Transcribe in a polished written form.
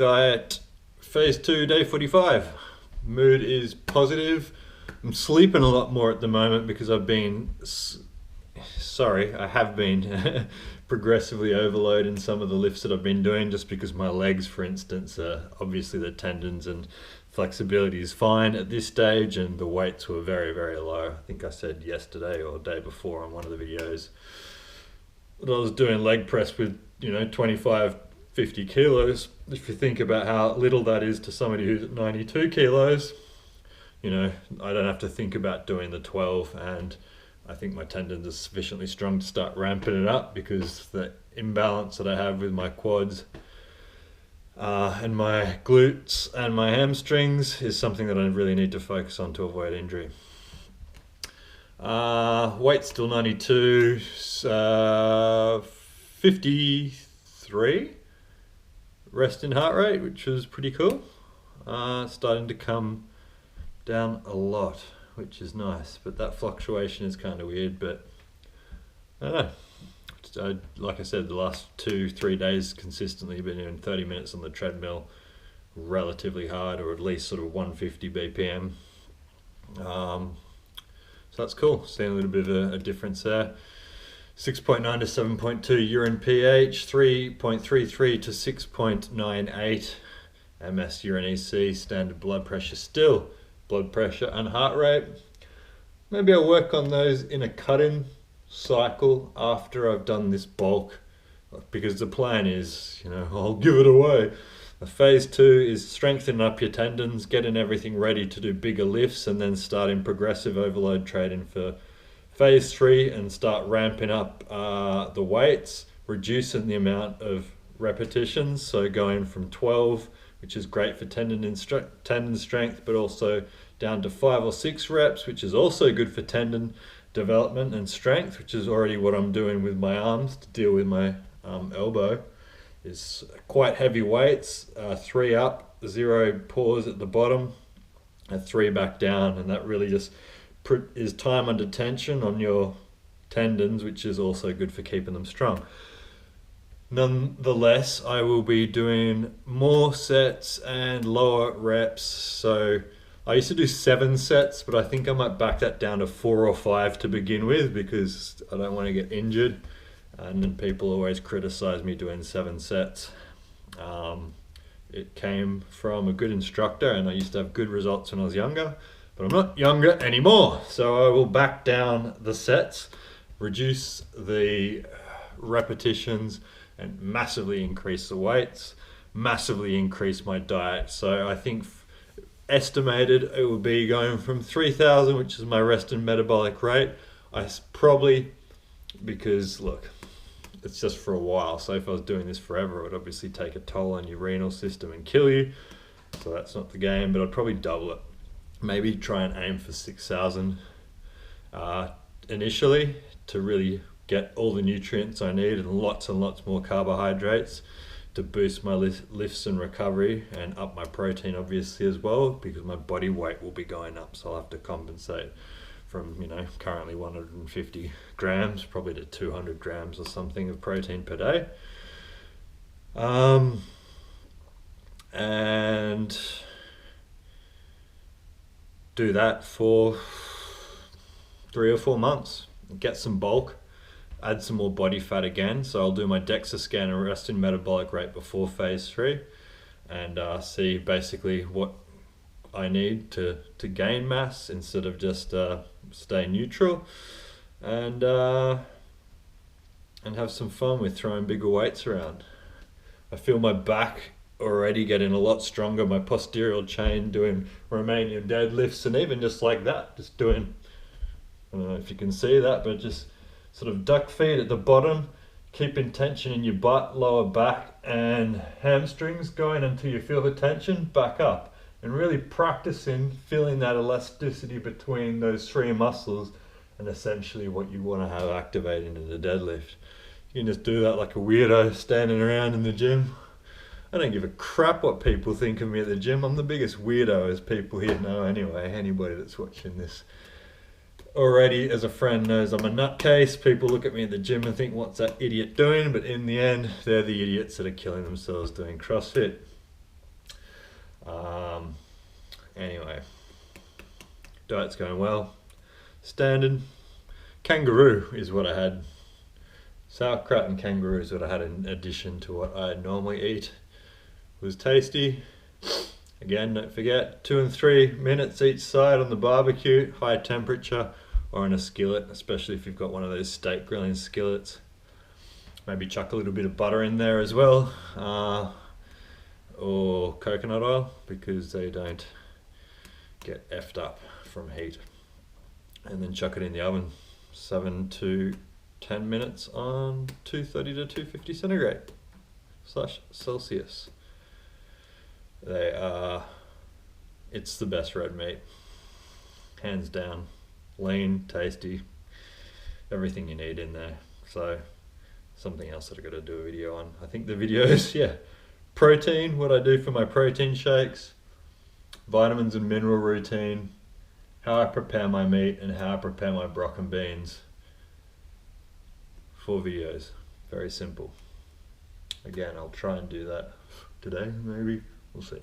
Diet phase 2, day 45. Mood is positive. I'm sleeping a lot more at the moment because I have been progressively overloading some of the lifts that I've been doing, just because my legs, for instance, obviously the tendons and flexibility is fine at this stage, and the weights were very, very low. I think I said yesterday or day before on one of the videos that I was doing leg press with 25, 50 kilos. If you think about how little that is to somebody who's at 92 kilos, I don't have to think about doing the 12, and I think my tendons are sufficiently strong to start ramping it up, because the imbalance that I have with my quads and my glutes and my hamstrings is something that I really need to focus on to avoid injury. Weight still 92, 53 resting heart rate, which was pretty cool. Starting to come down a lot, which is nice, but that fluctuation is kind of weird. But I don't know. Like I said, the last 2-3 days consistently been doing 30 minutes on the treadmill, relatively hard, or at least sort of 150 BPM. So that's cool. Seeing a little bit of a difference there. 6.9 to 7.2 urine pH, 3.33 to 6.98 ms urine EC, standard blood pressure still. Blood pressure and heart rate. Maybe I'll work on those in a cut-in cycle after I've done this bulk, because the plan is, I'll give it away. The phase 2 is strengthening up your tendons, getting everything ready to do bigger lifts, and then starting progressive overload training for phase 3 and start ramping up the weights, reducing the amount of repetitions. So going from 12, which is great for tendon strength, but also down to 5 or 6 reps, which is also good for tendon development and strength, which is already what I'm doing with my arms to deal with my elbow. Is quite heavy weights, 3 up, 0 pause at the bottom, and 3 back down, and that really just is time under tension on your tendons, which is also good for keeping them strong. Nonetheless, I will be doing more sets and lower reps. So I used to do 7 sets, but I think I might back that down to 4 or 5 to begin with, because I don't want to get injured. And then people always criticize me doing 7 sets. It came from a good instructor, and I used to have good results when I was younger, but I'm not younger anymore. So I will back down the sets, reduce the repetitions, and massively increase the weights, massively increase my diet. So I think estimated it would be going from 3,000, which is my rest and metabolic rate. Probably, because look, it's just for a while. So if I was doing this forever, it would obviously take a toll on your renal system and kill you. So that's not the game, but I'd probably double it. Maybe try and aim for 6,000 initially, to really get all the nutrients I need and lots more carbohydrates to boost my lifts and recovery, and up my protein obviously as well, because my body weight will be going up, so I'll have to compensate from currently 150 grams probably to 200 grams or something of protein per day. And do that for 3 or 4 months, get some bulk, add some more body fat again. So I'll do my DEXA scan and resting metabolic rate before phase 3, and see basically what I need to gain mass instead of just stay neutral, and have some fun with throwing bigger weights around. I feel my back already getting a lot stronger, my posterior chain doing Romanian deadlifts, and even just like that, just doing, I don't know if you can see that, but just sort of duck feet at the bottom, keeping tension in your butt, lower back and hamstrings going until you feel the tension, back up, and really practicing feeling that elasticity between those 3 muscles, and essentially what you want to have activated in the deadlift. You can just do that like a weirdo standing around in the gym. I don't give a crap what people think of me at the gym. I'm the biggest weirdo, as people here know anyway. Anybody that's watching this already as a friend knows I'm a nutcase. People look at me at the gym and think, what's that idiot doing? But in the end, they're the idiots that are killing themselves doing CrossFit. Anyway, diet's going well. Standard. Kangaroo is what I had. Sauerkraut and kangaroo is what I had in addition to what I normally eat. It was tasty. Again, don't forget, 2 and 3 minutes each side on the barbecue, high temperature, or in a skillet, especially if you've got one of those steak grilling skillets. Maybe chuck a little bit of butter in there as well, or coconut oil, because they don't get effed up from heat. And then chuck it in the oven, 7 to 10 minutes on 230 to 250 centigrade / Celsius. It's the best red meat, hands down. Lean, tasty, everything you need in there. So something else that I got to do a video on. I think the videos, yeah, protein, what I do for my protein shakes, vitamins and mineral routine, how I prepare my meat, and how I prepare my broc and beans. 4 videos, very simple. Again, I'll try and do that today, maybe, we'll see.